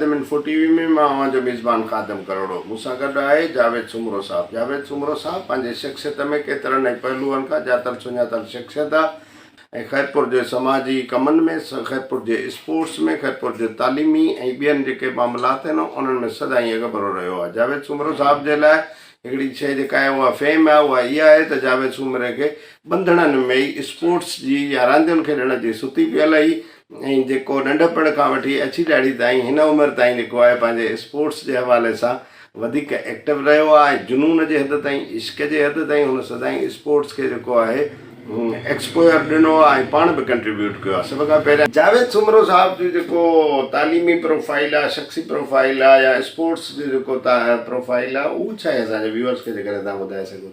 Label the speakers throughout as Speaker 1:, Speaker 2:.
Speaker 1: मिनफो TV में मां जो मेज़बान ख़ादम करोड़ो मूंसां गॾु आहे जावेद सुमरो साहब। जावेद सुमरो साहब पंहिंजे शख़्सियत में केतिरनि पहलुअनि खां ॼातल सुञातल शख़्सियत आहे। खैरपुर जे समाजी कमनि में, खैरपुर जे स्पोर्ट्स में, खैरपुर जे तालीमी ऐं ॿियनि जेके मामलात आहिनि उन्हनि में सदाईं अॻभरो रहियो आहे। जावेद सुमरो साहब जे लाइ हिकिड़ी शइ जेका आहे उहा फेम आहे, उहा इहा आहे त जावेद सुमरे खे ॿंधणनि में ई स्पोर्ट्स जी या रांदियुनि खेॾण जी सुती पियल ई ऐं जेको नंढपण खां वठी अची ॾाढी ताईं हिन उमिरि ताईं जेको आहे पंहिंजे स्पोर्ट्स जे हवाले सां वधीक एक्टिव रहियो आहे। जुनून जे हद ताईं, इश्क जे हद ताईं हुन सदाईं स्पोर्ट्स खे जेको आहे एक्सपोयर ॾिनो आहे ऐं पाण बि कंट्रीब्यूट कयो आहे। सभ खां पहिरियां जावेद सुमरो साहब जो जेको तालीमी प्रोफाइल आहे, शख़्सी प्रोफाइल आहे या स्पोर्ट्स जो जेको प्रोफाइल आहे, उहो छा आहे असांजे व्यूअर्स खे जेकॾहिं तव्हां ॿुधाए सघो।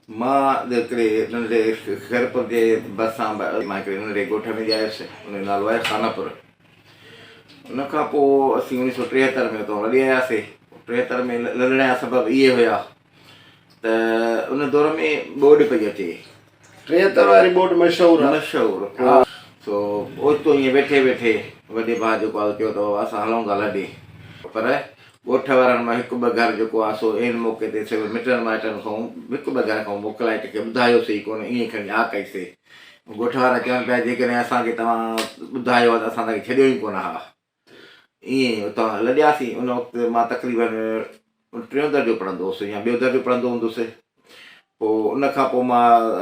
Speaker 2: मां हिकिड़े नंढे खैरपुर जे भरिसां मां हिकिड़े नंढे ॻोठ में ॼायुसि, उन जो नालो आहे खानापुर। उन खां पोइ असीं 1973 में उतां हली आयासीं। 73 में लड़ण जा सबब इहे हुआ त उन दौर में बोर्ड पई अचे,
Speaker 1: 73 वारी बोर्ड मशहूर
Speaker 2: मशहूर। सो ओतो ईअं वेठे वेठे वॾे भाउ जेको आहे चयो त असां हलूं था लॾे, पर ॻोठ वारनि मां हिकु ॿ घर जेको आहे सो इन मौक़े ते सिर्फ़ु मिटनि माइटनि खां हिकु ॿ घर खां मोकिलाए खे ॿुधायोसीं कोन, ईअं खणी हा कईसीं। ॻोठ वारा चवनि पिया जेकॾहिं असांखे तव्हां ॿुधायो आहे त असां तव्हांखे छॾियो ई कोन हा। ईअं उतां लॾियासीं। उन वक़्तु मां तक़रीबन 3 दर्जो पढ़ंदो हुउसि या 2 दर्जो पढ़ंदो हूंदुसि। पोइ उन खां पोइ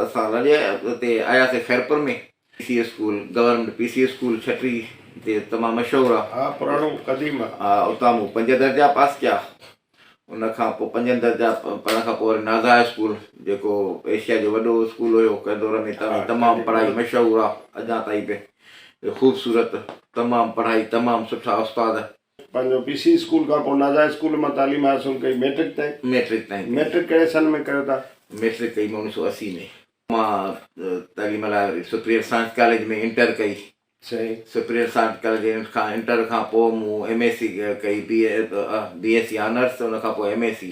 Speaker 2: असां लॾिया उते आयासीं खैरपुर में PC school, government PC school छटी ते तमामु मशहूरु आहे।
Speaker 1: हा, पुराणो क़दीम आहे।
Speaker 2: हा, उतां मूं 5 दर्जा पास कया। उन खां पोइ 5 दर्जा पढ़ण खां पोइ वरी नाज़ा स्कूल जेको एशिया जो वॾो स्कूल हुयो कंहिं दौर में, तमामु पढ़ाई मशहूरु आहे अञा ताईं बि ख़ूबसूरत, तमामु पढ़ाई, तमामु सुठा उस्ताद।
Speaker 1: पंहिंजो PC स्कूल खां पोइ नाज़ा स्कूल मां तालीम हासिलु कई मैट्रिक ताईं। मैट्रिक कहिड़े सन में कयो था?
Speaker 2: मैट्रिक कई मां 1980 में। मां तालीम लाइ सुप्रियर साइंस कॉलेज में इंटर कई।
Speaker 1: सही। सुप्रियर
Speaker 2: साइंस कॉलेज खां इंटर खां पोइ मूं MSc कई, BSc ऑनर्स। उन खां पोइ MSc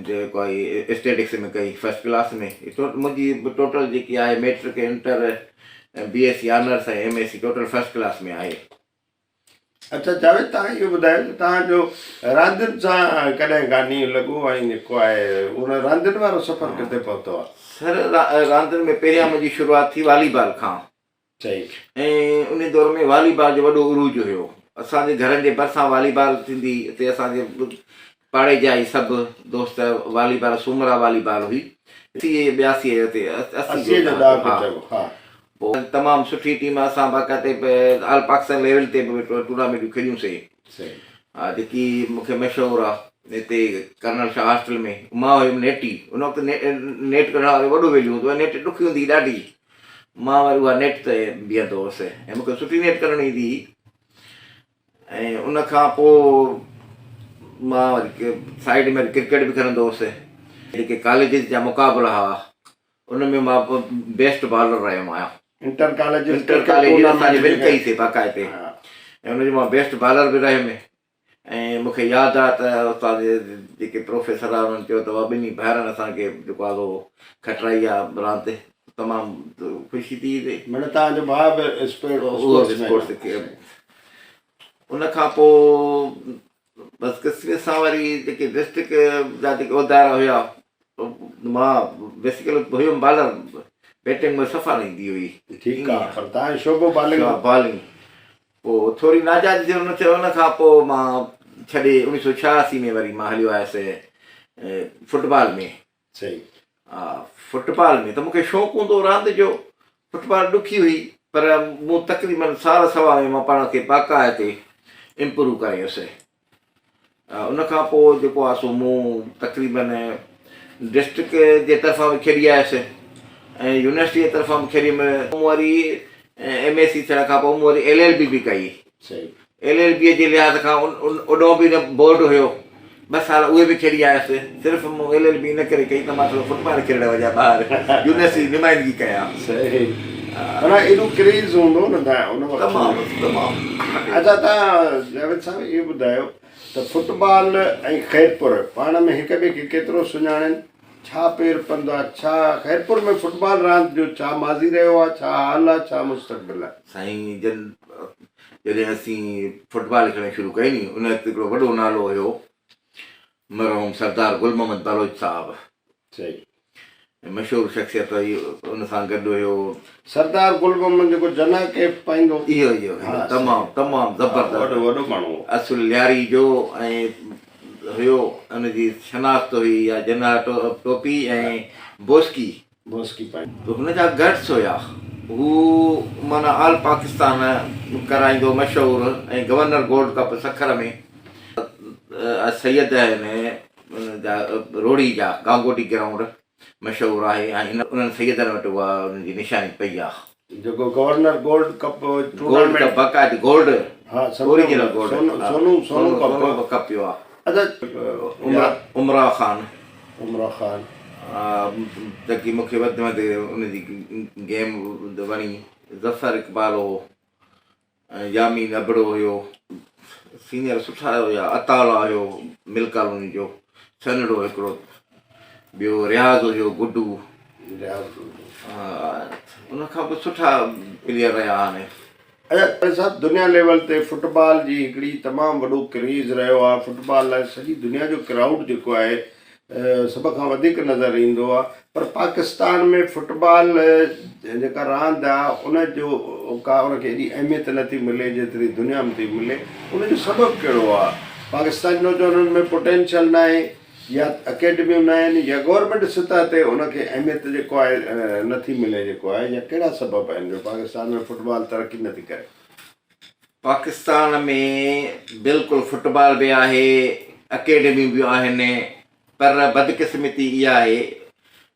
Speaker 2: जेको आहे स्टेटिक्स में कई, फर्स्ट क्लास में। मुंहिंजी टोटल जेकी आहे मैट्रिक, इंटर, BSc ऑनर्स ऐं MSc टोटल फर्स्ट क्लास में आहे।
Speaker 1: अच्छा जावेद, तव्हां इहो ॿुधायो त तव्हांजो रांदियुनि सां कॾहिं गानी लॻो ऐं जेको आहे उन रांदियुनि वारो सफ़र किथे पहुतो आहे?
Speaker 2: सर, रांदियुनि में पहिरियां मुंहिंजी शुरूआति थी वॉलीबॉल खां।
Speaker 1: सही।
Speaker 2: ऐं उन दौर में वॉलीबॉल जो वॾो उरूज हुयो। असांजे घरनि जे भरिसां वॉलीबॉल थींदी, हिते असांजे पाड़े जा ई सभु दोस्त वॉलीबॉल, सूमरा वॉलीबॉल हुई 82 ते 80 जो। पोइ तमामु सुठी टीम असां बाक़ाइदे ऑल पाकिस्तान लेवल ते बि टूर्नामेंटूं खेॾियूंसीं। हा, जेकी मूंखे मशहूरु आहे हिते कर्नल शाह हॉस्टल में। मां हुयुमि नेटी। उन वक़्तु नेट कढण वारो वॾो वैल्यू हूंदो आहे। नेट ॾुखी हूंदी ॾाढी। मां वरी उहा नेट ते बीहंदो हुउसि ऐं मूंखे सुठी नेट करणु ईंदी हुई। ऐं उन खां पोइ मां वरी साइड में क्रिकेट बि खेॾंदो हुउसि। जेके कॉलेजिस जा मुक़ाबला हुआ उन में मां बेस्ट बॉलर रहियो आहियां। इंटर कॉलेज असांजी विन कईसीं बाक़ाइदे, ऐं उनजो मां बेस्ट बॉलर बि रहियुमि। ऐं मूंखे यादि आहे त उतां जेके प्रोफेसर आहे उन्हनि चयो त ॿिन्ही भाइरनि असांखे जेको आहे उहो खटाई आहे रांदि, तमामु ख़ुशी थी।
Speaker 1: माना तव्हांजो भाउ बि स्पोर्ट्स।
Speaker 2: उन खां पोइ बसि क़िस्मत सां वरी जेके डिस्ट्रिक्ट जा जेके उहिदेदार हुआ, मां बेसिकली हुयुमि बालर। बैटिंग में सफ़ा न ईंदी हुई।
Speaker 1: ठीकु आहे, पर तव्हां शोबो बॉलिंग।
Speaker 2: पोइ थोरी नाजाइज़ ज़रूरत थियो। उन खां पोइ मां छॾे 1986 में वरी मां हलियो आयुसि फुटबॉल में।
Speaker 1: सही।
Speaker 2: हा, फुटबॉल में त मूंखे शौक़ु हूंदो रांदि जो। फुटबॉल ॾुखी हुई, पर मूं तक़रीबन साल सवा में मां पाण खे बाक़ाइदे इम्प्रूव करे वियुसि। उन खां पोइ जेको आहे सो मूं तक़रीबन डिस्ट्रिक्ट जे तरफ़ां बि खेॾी आयुसि ऐं यूनिवर्सिटी जे तरफ़ां बि खेॾियुमि। मूं वरी MSc थियण खां पोइ मूं वरी LLB बि कई। LLB जे लिहाज़ खां उॾो बि बोर्ड हुयो, 2 साल उहे बि खेॾी आयुसि। सिर्फ़ु मूं LLB इन करे कई त मां थोरो फुटबॉल खेॾण वञा ॿाहिरि, यूनिवर्सिटी नुमाइंदगी कयां।
Speaker 1: सही। माना एॾो क्रेज़ हूंदो न उन वक़्तु? तमामु। अच्छा, तव्हां जावेद साहब इहो ॿुधायो त फुटबॉल ऐं खैरपुर पाण में हिक ॿिए खे केतिरो सुञाणनि? छा पेर पंद आहे? छा खैरपुर में फुटबॉल रांदि जो छा माज़ी रहियो आहे? छा हाल आहे? छा मुस्तक़बिल आहे?
Speaker 2: साईं जन जॾहिं असीं फुटबॉल खेॾणु शुरू कई नी उन वक़्तु हिकिड़ो वॾो नालो हुयो मरहूम सरदार गुल मोहम्मद बलोच साहिबु।
Speaker 1: सही।
Speaker 2: मशहूरु शख़्सियत हुई, उन सां गॾु हुयो
Speaker 1: सरदार गुल मोहम्मद जेको जना कैप पाईंदो,
Speaker 2: इहो तमामु ज़बरदस्त
Speaker 1: वॾो माण्हू
Speaker 2: असुल लियारी जो, ऐं हुयो हुनजी शनाख़्त हुई या जना टोपी ऐं बोस्की
Speaker 1: पाईंदो।
Speaker 2: हुनजा गट्स हुया। हू माना ऑल पाकिस्तान कराईंदो मशहूरु, ऐं गवर्नर गोल्ड कप सखर में सैयद आहिनि उनजा रोड़ी जा गांगोटी ग्राउंड मशहूरु आहे, ऐं उन्हनि सैयदनि वटि उहा उन्हनि जी निशानी पई आहे।
Speaker 1: जेको गवर्नर गोल्ड कप
Speaker 2: गोल्ड कप बाक़ाइदे गोल्ड ओरिजिनल गोल्ड
Speaker 1: सोनू
Speaker 2: कप पियो आहे।
Speaker 1: अच्छा,
Speaker 2: उमरा ख़ान जेकी मूंखे वधि में वधि उनजी गेम वणी। ज़फ़र इक़बाल हो, यामीन अबड़ो हुयो, सीनियर सुठा हुया। अताला हुयो मिल कॉलोनी जो सनड़ो हिकिड़ो, ॿियो रियाज़ हुयो गुड्डू, उनखां पोइ सुठा प्लेयर रहिया आहिनि।
Speaker 1: अच्छा साहब, दुनिया लेवल ते फुटबॉल जी हिकिड़ी तमामु वॾो क्रेज़ रहियो आहे। फुटबॉल लाइ सॼी दुनिया जो क्राउड जेको आहे सभ खां वधीक नज़र ईंदो आहे, पर पाकिस्तान में फुटबॉल जेका रांदि आहे उनखे एॾी अहमियत नथी मिले जेतिरी दुनिया में थी मिले। उनजो सबबु कहिड़ो आहे? पाकिस्तान नौजवाननि में पोटेंशियल न आहे, या अकेडमियूं न आहिनि, या गवर्नमेंट सतह ते उनखे अहमियत जेको आहे नथी मिले जेको आहे, या कहिड़ा सबब आहिनि जो पाकिस्तान में फुटबॉल तरक़ी नथी करे?
Speaker 2: पाकिस्तान में बिल्कुलु फुटबॉल बि आहे, अकेडमियूं बि आहिनि, पर बदकिस्मती इहा आहे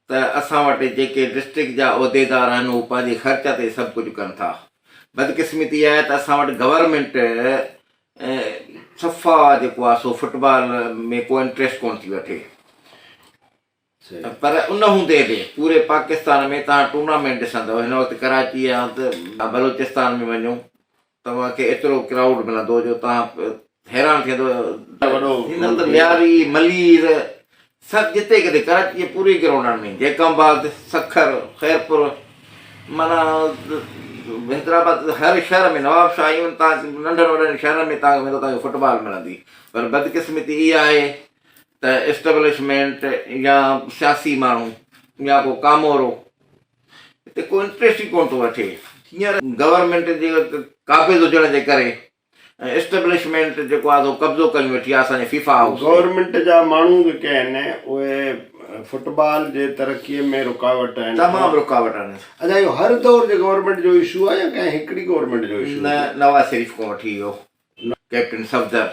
Speaker 2: त असां वटि जेके डिस्ट्रिक्ट जा उहिदेदार आहिनि उहे पंहिंजे ख़र्च ते सभु कुझु कनि था। बदकिस्मती आहे त असां वटि गवर्नमेंट सफ़ा जेको आहे सो फुटबॉल में को इंट्रस्ट कोन थी वठे। पर उन हूंदे बि पूरे पाकिस्तान में तव्हां टूर्नामेंट ॾिसंदव, हिन वक़्तु कराची या त बलोचिस्तान में वञो तव्हांखे एतिरो क्राउड मिलंदो जो तव्हां हैरान थींदो। लियारी मलीर सभु जिते किथे कराची जे पूरे ग्राउंडनि में, जैकमाबाद, सखर, ख़ैरपुर, माना हैदराबाद, हर शहर में, नवाबशाह, इवन तव्हां नंढनि वॾनि शहरनि में तव्हांखे वेंदो तव्हांखे फुटबॉल मिलंदी। पर बदकिस्मती इहा आहे त एस्टेब्लिशमेंट या सियासी माण्हू या को कामोरो हिते को इंट्रस्ट ई कोन थो वठे। हींअर गवर्नमेंट जे क़ाबिज़ हुजण जे करे एस्टेब्लिशमेंट जेको आहे कब्ज़ो करे वेठी आहे असांजे फीफा हाउस।
Speaker 1: गवर्नमेंट जा माण्हू जेके आहिनि उहे फुटबॉल जे तरक़ीअ में रुकावट आहिनि,
Speaker 2: तमामु रुकावट आहिनि।
Speaker 1: अच्छा, इहो हर दौर जे गवर्नमेंट जो इशू आहे या कंहिं हिकिड़ी गवर्नमेंट जो इशू?
Speaker 2: न, नवाज़ शरीफ़ खां वठी वियो कैप्टन सफदर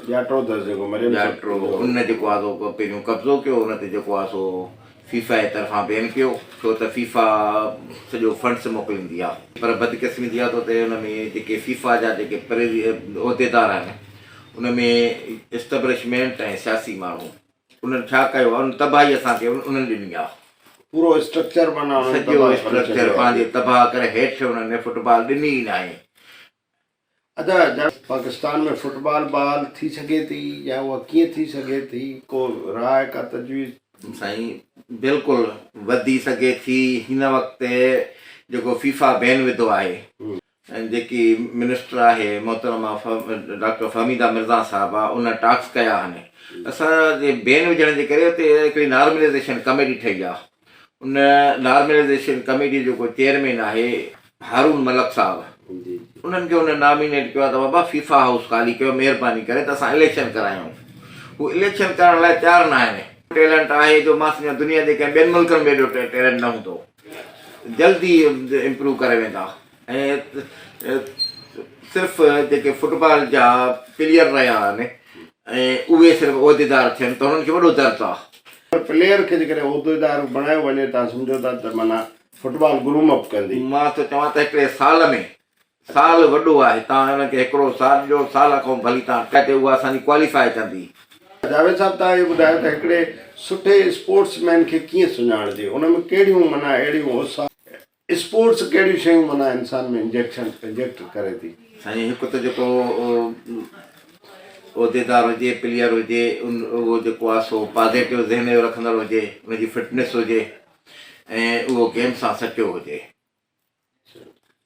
Speaker 1: जाटो अथसि जेको
Speaker 2: जाटो, उन जेको आहे सो पहिरियों कब्ज़ो कयो, उन ते जेको आहे सो फीफा जे तरफ़ां बैन कयो, छो त फीफा सॼो फंड्स मोकिलींदी आहे। पर बदकिस्मती आहे त हुन में जेके फीफा जा जेके उहिदेदार आहिनि उन में एस्टेब्लिशमेंट ऐं सियासी माण्हू उन्हनि छा कयो आहे, उन तबाही असांखे उन्हनि ॾिनी आहे।
Speaker 1: पूरो स्ट्रक्चर माना
Speaker 2: सॼो स्ट्रक्चर पंहिंजे तबाह करे हेठि उन्हनि फुटबॉल ॾिनी ई न आहे।
Speaker 1: अच्छा, पाकिस्तान में फुटबॉल बहाल थी सघे थी या उहा कीअं थी सघे थी? को राय का तजवीज़?
Speaker 2: साईं बिल्कुलु वधी सघे थी। हिन वक़्तु जेको फीफा बैन विधो आहे, ऐं जेकी मिनिस्टर आहे मोहतरमा डॉक्टर फहमीदा मिर्ज़ा साहिबा, उन टास्क कया आहिनि। असांजे बैन विझण जे करे हुते हिकिड़ी नॉर्मलाइज़ेशन कमेटी ठही आहे। उन नॉर्मलाइज़ेशन कमेटी जेको चेयरमैन आहे हारून मलक साहिबु, उन्हनि खे उन नॉमिनेट कयो आहे त बाबा फीफा हाउस ख़ाली कयो, महिरबानी करे त असां इलेक्शन करायूं। हू इलेक्शन करण लाइ तयारु न आहिनि। टैलेंट आहे जो मां सम्झां दुनिया जे कंहिं ॿियनि मुल्कनि में एॾो टैलेंट न हूंदो, जल्दी इम्प्रूव करे वेंदा। ऐं सिर्फ़ु जेके फुटबॉल जा प्लेयर रहिया आहिनि ऐं उहे सिर्फ़ु उहिदेदार थियनि त हुननि खे वॾो दर्द आहे। प्लेयर खे जेकॾहिं उहिदेदार बणायो वञे, तव्हां सम्झो था त माना फुटबॉल ग्रूम अप कंदी। मां त चवां त हिकिड़े साल में, साल वॾो आहे, तव्हां हिनखे हिकिड़ो साल ॾियो, साल खां भली तव्हां ते उहा असांजी क्वालिफाई कंदी। जावेद साहब, तव्हां इहो ॿुधायो त हिकिड़े सुठे स्पोर्ट्समैन खे कीअं सुञाणिजे? उन में कहिड़ियूं माना अहिड़ियूं स्पोर्ट्स कहिड़ियूं शयूं माना इंसान में इंजेक्ट करे थी? साईं, हिकु त जेको उहिदेदार हुजे, प्लेयर हुजे, उहो जेको आहे सो पॉज़िटिव ज़हन जो रखंदड़ हुजे, उनजी फिटनेस हुजे ऐं उहो गेम सां सचियो हुजे।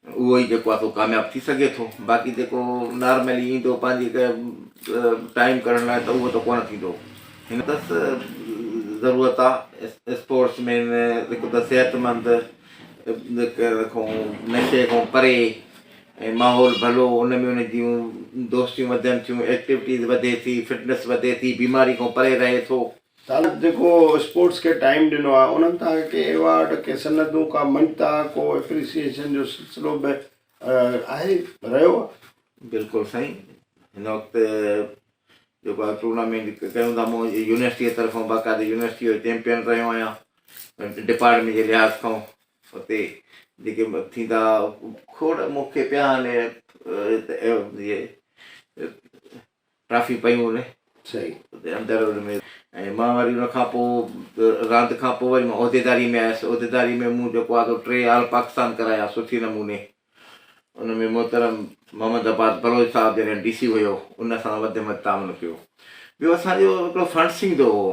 Speaker 2: उहो ई जेको आहे सो कामयाबु थी सघे थो। बाक़ी जेको नॉर्मली ईंदो पंहिंजी टाइम करण लाइ त उहो त कोन थींदो। हिन अथसि ज़रूरत आहे स्पोर्ट्स में हिकु त सिहतमंद खां नशे खां परे ऐं माहौल भलो, उन में उन जूं दोस्तियूं वधनि थियूं, एक्टिविटीज़ वधे थी, फिटनेस वधे थी, बीमारी खां परे रहे थो।
Speaker 1: तव्हां जेको स्पोर्ट्स खे टाइम ॾिनो आहे उन्हनि तव्हांखे एवॉर्ड के सनदूं का मञता को एप्रिसिएशन जो सिलसिलो बि आहे रहियो आहे?
Speaker 2: बिल्कुलु साईं। हिन वक़्तु जेको आहे टूर्नामेंट कयूं था, मूं यूनिवर्सिटीअ तरफ़ां बाक़ाइदा यूनिवर्सिटी जो चैम्पियन रहियो आहियां डिपार्टमेंट जे लिहाज़ खां। हुते जेके थींदा खोड़ मूंखे पिया हाणे इहे ट्रॉफी पयूं आहिनि
Speaker 1: सही
Speaker 2: अंदरि में। ऐं मां वरी उन खां पोइ रांदि खां पोइ वरी मां उहिदेदारी में आयुसि। उहिदेदारी में मूं जेको आहे 3 ऑल पाकिस्तान कराया सुठी नमूने। उन में मोहतरम मोहम्मद अब्बास बलोच साहिबु जॾहिं DC हुयो, उन सां वधि में तामन कयो। ॿियो असांजो हिकिड़ो फंड्स ईंदो हो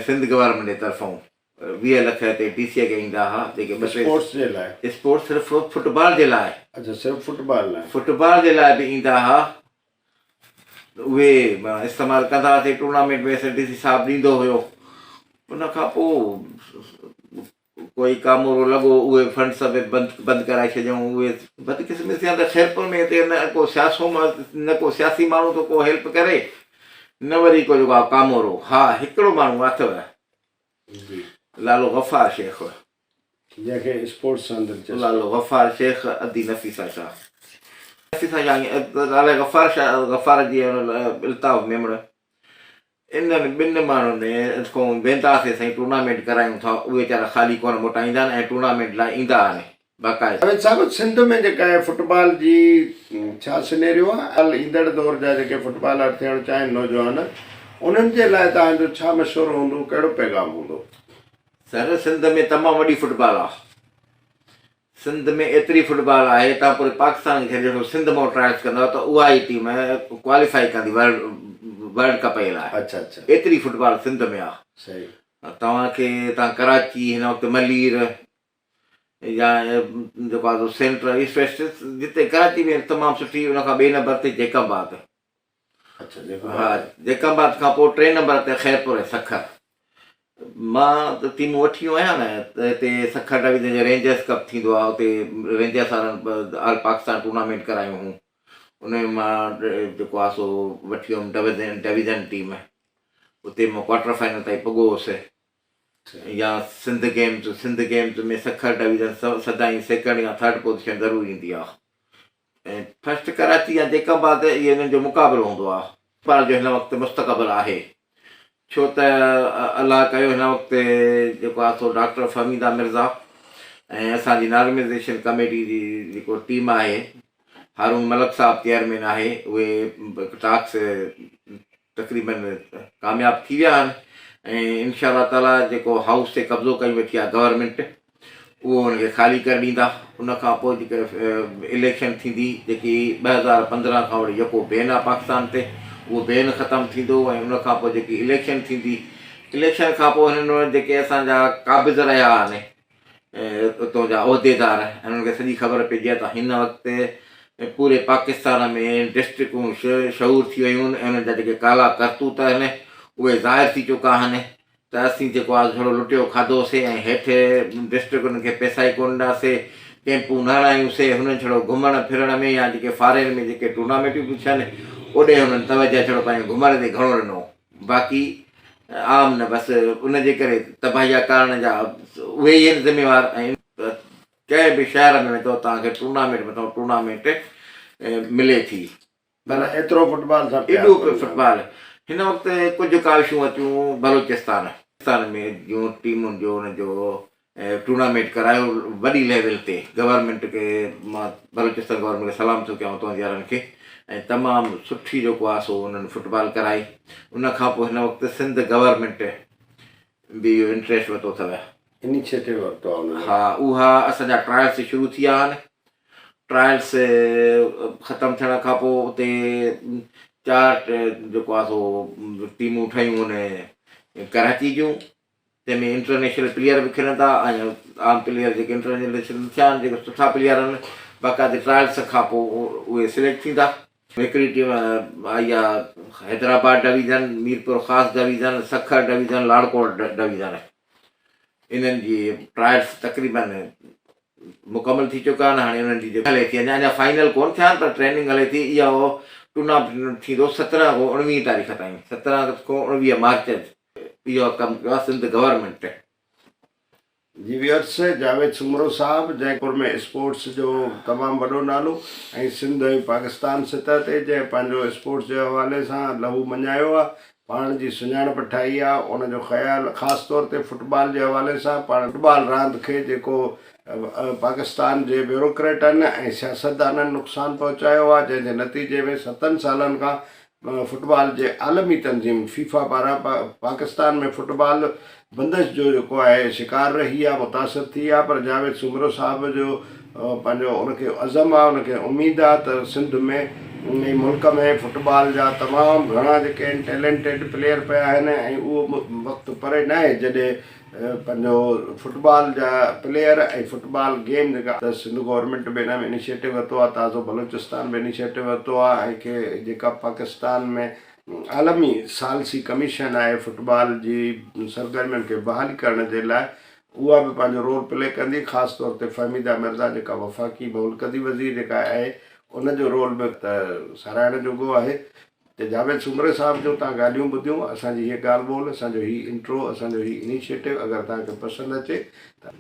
Speaker 2: सिंध गवर्नमेंट जे तरफ़ां, 20 लख ते DC खे ईंदा हुआ जेके
Speaker 1: स्पोर्ट्स जे लाइ।
Speaker 2: स्पोर्ट्स सिर्फ़ु फुटबॉल जे लाइ।
Speaker 1: अच्छा, सिर्फ़ु फुटबॉल लाइ?
Speaker 2: फुटबॉल जे लाइ बि ईंदा हुआ। उहे इस्तेमालु कंदा हुआसीं टूर्नामेंट में, DC साहिबु ॾींदो हुयो। उन खां पोइ कोई कामोरो लॻो, उहे फंड सभु बंदि कराए छॾियऊं। उहे बदकिस्मती आहे त ख़ैरपुर में हिते न को न को सियासी माण्हू थो को हेल्प करे, न वरी को जेको आहे कामोरो। हा, हिकिड़ो माण्हू अथव लालो गफ़ार शेख,
Speaker 1: जंहिंखे स्पोर्ट्स सां दिलचस्पी।
Speaker 2: लालो गफ़ार शेख अदी नफ़ीसा शाह। लाला गफ़ार जी इल्ताफ़ मेमण। इन्हनि 2 माण्हुनि खां वेंदासीं साईं टूर्नामेंट करायूं था, उहे वीचारा ख़ाली कोन मोटाईंदा आहिनि ऐं टूर्नामेंट लाइ ईंदा आहिनि बाक़ाइदा।
Speaker 1: जावेद साहिबु, सिंध में जेका आहे फुटबॉल जी छा सिनेरियो आहे? ईंदड़ दौर जा जेके फुटबॉलर थियणु चाहिनि नौजवान, उन्हनि जे लाइ तव्हांजो छा मशवरो हूंदो, कहिड़ो पैगाम हूंदो?
Speaker 2: सर, सिंध में तमामु वॾी फुटबॉल आहे। सिंध में एतिरी फुटबॉल आहे, तव्हां पूरे पाकिस्तान खे ॾिसो, सिंध मां ट्रायल्स कंदव त उहा ई टीम क्वालिफाई कंदी वर्ल्ड कप जे लाइ।
Speaker 1: अच्छा अच्छा,
Speaker 2: एतिरी फुटबॉल सिंध में आहे।
Speaker 1: सही।
Speaker 2: तव्हां कराची हिन वक़्तु मलीर या जेको आहे सेंट्रल ईस्ट वेस्ट, जिते कराची में तमामु सुठी, उन खां 2 नंबर ते जेकबाद।
Speaker 1: अच्छा,
Speaker 2: हा, जेकबाद खां पोइ 3 नंबर ते ख़ैरपुर ऐं सखर। मां त टीमूं वठियूं आहियां न, त हिते सखर डिवीज़न जो रेंजर्स कप थींदो आहे, उते रेंजर्स वारनि ऑल पाकिस्तान टूर्नामेंट करायूं हुयूं। उन में मां जेको आहे सो वठी वियुमि डिवीज़न टीम, उते मां क्वार्टर फाइनल ताईं पुॻो हुउसि। या सिंध गेम्स में सखर डिवीज़न सदाईं 2nd या 3rd पोजीशन ज़रूरु ईंदी आहे। ऐं फस्ट कराची या जेकबाद, इहे हिननि जो मुक़ाबिलो हूंदो आहे। फुटबॉल जो हिन वक़्तु मुस्तक़बिल आहे, छो त अलाह कयो हिन वक़्तु जेको आहे सो डॉक्टर फमीदा मिर्ज़ा ऐं असांजी नॉर्मलाइज़ेशन कमेटी जी जेको टीम आहे, हारून मलक साहिबु चेयरमैन आहे, उहे टास्क तक़रीबन कामयाबु थी विया आहिनि। ऐं इंशाअल्लाह ताला जेको हाउस ते कब्ज़ो कई वेठी आहे गवर्नमेंट, उहो हुनखे ख़ाली करे ॾींदा। उन खां पोइ जेके इलेक्शन थींदी, जेकी 2015 खां वरी जेको बैन आहे पाकिस्तान ते, उहो बैन ख़तमु थींदो। ऐं उन खां पोइ जेकी इलेक्शन थींदी, इलेक्शन खां पोइ हिननि जेके असांजा क़ाबिज़ रहिया आहिनि उतां जा उहिदेदार, हिननि खे सॼी ख़बर पइजी आहे त हिन वक़्तु पूरे पाकिस्तान में डिस्ट्रिक्टूं मशहूरु थी वियूं आहिनि। ऐं उन्हनि जा जेके काला करतूत आहिनि उहे ज़ाहिर थी चुका आहिनि त असीं जेको आहे थोरो लुटियो खाधोसीं ऐं हेठि डिस्ट्रिक्टुनि खे पैसा ई कोन ॾियासीं, कैंपूं न हणायूंसीं। हुननि छड़ो घुमण फिरण में या जेके फॉरेन में जेके टूर्नामेंटूं बि थियनि, ओॾे हुननि तवजह छड़ो पंहिंजे घुमण ते घणो ॾिनो, बाक़ी आम न। बसि उनजे करे तबाहिया करण जा उहे ई आहिनि ज़िम्मेवार। ऐं कंहिं बि शहर में वेंदो तव्हांखे टूर्नामेंट मथां टूर्नामेंट मिले थी,
Speaker 1: पर एतिरो फुटबॉल सां
Speaker 2: एॾो फुटबॉल। हिन वक़्तु कुझु काविशूं अचूं बलोचिस्तान में जूं टीमुनि जो हुनजो टूर्नामेंट करायो वॾी लेवल ते। गवर्नमेंट खे मां बलोचिस्तान गवर्नमेंट खे सलाम थो कयां उतां जे वारनि खे, ऐं तमामु सुठी जेको आहे सो हुननि फुटबॉल कराई। उन खां पोइ हिन वक़्तु सिंध गवर्नमेंट बि इहो इंट्रस्ट वरितो अथव,
Speaker 1: इनिशिएटिव वरितो आहे।
Speaker 2: हा, उहा असांजा ट्रायल्स शुरू थी विया आहिनि। ट्रायल्स ख़तमु थियण खां पोइ उते 4 जेको आहे सो टीमूं ठहियूं आहिनि कराची जूं, जंहिंमें इंटरनेशनल प्लेयर बि खेॾनि था ऐं आम प्लेयर जेके इंटरनेशनल थिया आहिनि जेके सुठा प्लेयर आहिनि बाक़ाइदे ट्रायल्स खां पोइ उहे सिलेक्ट थींदा। हिकिड़ी टीम आई आहे हैदराबाद डिवीज़न, मीरपुर ख़ासि डिवीज़न, सखर डिवीज़न, लाड़कोट डिवीज़न। इन्हनि जी ट्रायल्स तक़रीबन मुकमल थी चुका आहिनि। हाणे उन्हनि जी हले थी, अञा फाइनल कोन थिया आहिनि पर ट्रेनिंग हले थी। इहो टूर्नामेंट थींदो 17 खां 19 तारीख़ ताईं, 17 खां 19 मार्च। इहो कमु कयो आहे सिंध गवर्नमेंट।
Speaker 1: जी व्यूअर्स, जावेद सुमरो साहब जयपुर में स्पोर्ट्स जो तमामु वॾो नालो ऐं सिंध ऐं पाकिस्तान सतह ते जंहिं पंहिंजो स्पोर्ट्स जे हवाले सां लहू मञायो आहे, पाण जी सुञाणप ठाही आहे, उनजो ख़्यालु ख़ासि तौर ते फुटबॉल जे हवाले सां पाण फुटबॉल रांदि खे जेको पाकिस्तान जे ब्यूरोक्रेटनि ऐं सियासतदाननि नुक़सानु पहुचायो आहे, जंहिंजे नतीजे में 7 सालनि खां फुटबॉल जे आलमी तंज़ीम फीफा पारां पाकिस्तान में फुटबॉल बंदिश जो जेको आहे शिकार रही आहे, मुतासिर थी आहे। पर जावेद सुमरो साहब जो पंहिंजो उनखे अज़म आहे, उनखे उमेदु आहे त सिंध में मुल्क में फुटबॉल जा तमामु घणा जेके आहिनि टैलेंटेड प्लेयर पिया आहिनि ऐं उहो वक़्तु परे न आहे जॾहिं पंहिंजो फुटबॉल जा प्लेयर ऐं फुटबॉल गेम जेका त सिंध गवर्नमेंट बि हिन में इनिशिएटिव वरितो आहे, ताज़ो बलूचिस्तान बि इनिशिएटिव वरितो आहे ऐं के जेका पाकिस्तान में आलमी सालसी कमीशन आहे फुटबॉल जी सरगर्मियुनि खे बहाली करण जे लाइ, उहा बि पंहिंजो रोल प्ले कंदी। ख़ासि तौर ते फहमीदा मिर्ज़ा जेका वफ़ाक़ी मुल्कदी वज़ीर जेका आहे उनजो रोल बि त साराइण जोॻो आहे। त जावेद सुमरे साहब जो तव्हां ॻाल्हियूं ॿुधियूं, असांजी हीअ ॻाल्हि ॿोल, असांजो हीअ इंट्रो, असांजो हीअ इनिशिएटिव अगरि तव्हांखे पसंदि अचे त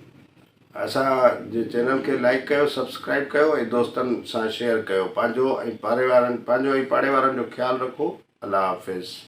Speaker 1: असांजे चैनल खे लाइक कयो, सब्सक्राइब कयो ऐं दोस्तनि सां शेयर कयो। पंहिंजो ऐं पाड़े वारनि जो ख़्यालु रखो। अल्लाह हाफ़िज़।